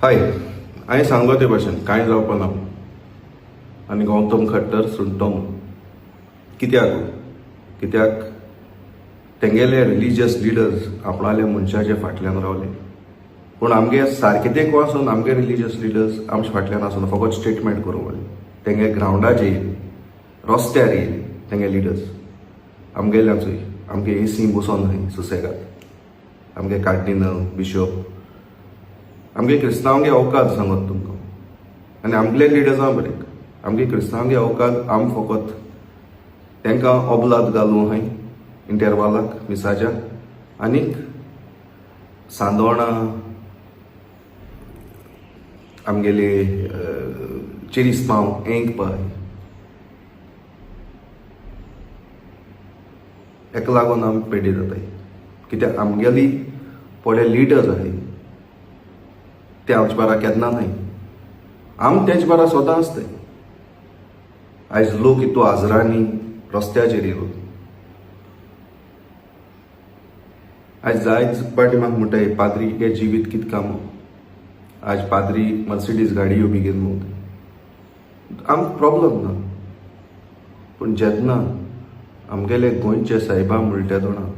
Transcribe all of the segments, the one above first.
हाय, हांवें सांगलो ते भाशेन कांय जावपा ना आनी गौतम खट्टर सुंटम. कित्याक तेंगेले रिलिजियस लिडर्स आपणाले मनशाचे फाटल्यान रावले. पूण आमगे सारके ते वचून आमगे रिलिजियस लिडर्स आमच्या फाटल्यान आसून फकत स्टेटमेंट करूंक लागले. तेंगे ग्रावंडाचेर येयले, रस्त्यार येयले तेंगे लिडर्स. आमगेल्या चोय आमगे एसी बसोन न्हय सुसेगाद. आमगे कार्डिनल बिशप आमगे क्रिस्तांवांगे अवकाद सांगत तुमकां. आनी आमगेले लिडर्सां बरें आमगे क्रिस्तांवांगे अवकाद आम फकत तांकां ओबलाद घालूं हाय इंटरवालाक मिसाच्या आनीक सांदोणां आमगेले चिरीस पांव एंक पाय. हेका लागून आमी पेडे जाताय. कित्याक आमगेली पळय लिडर्स आहाय ते आमचे बारा केन्ना न्हय. आम तेंचे बारा सदां आसताय. आयज लोक इतू आजरांनी रस्त्याचेर येयलो. आयज जायच पाटी म्हाका म्हणटाय पाद्री हे जिवीत कित काम. आज पाद्री मर्सिडीज गाडयो बी घेवन भोंवताय. आमकां प्रॉब्लम ना. पूण जेन्ना आमगेले गोंयचे सायबा म्हणटा दोना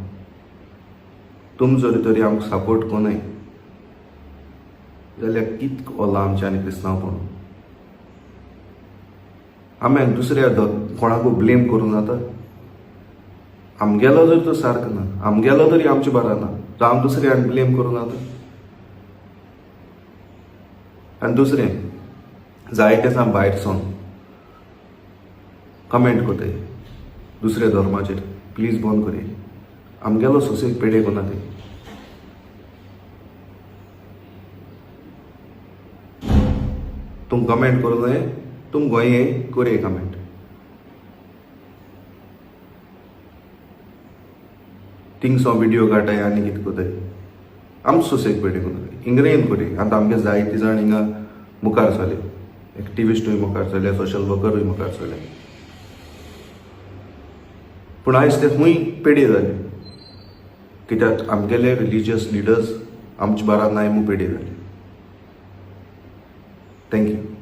तुम जरी तरी आमकां सपोर्ट कोनाय जाल्यार कित ओला आमचे आनी क्रिस्तांवपण. आमी दुसऱ्या कोणाकू ब्लेम करूं जाता. आमगेलो जर तो सारको ना, आमगेलो तरी आमचे बारा ना, तर आमी दुसऱ्यांक ब्लेम करूं जाता. आनी दुसरें जायतेसां भायर सोन कमेंट कोताय दुसऱ्या धर्माचेर. प्लीज बंद करी. आमगेलो सोसेल पेडे कोना ते. तुम कमेंट करूं नये. तुम गोंये करे कमेंट. थिंगसो व्हिडिओ काटाय आनी कितें कोताय. आमचे सोसेक पेडे कोना इंग्रेन कोरी. आतां आमगे जायती जाण हिंगा मुखार चले. एक्टिविस्टूय मुखार चले, सोशल वर्करूय मुखार चले. पूण आयज ते खूंय पेडे जाले. कित्याक आमगेले रिलिजियस लिडर्स आमचे बारा नायमू पेडे जाले. थँक्यू.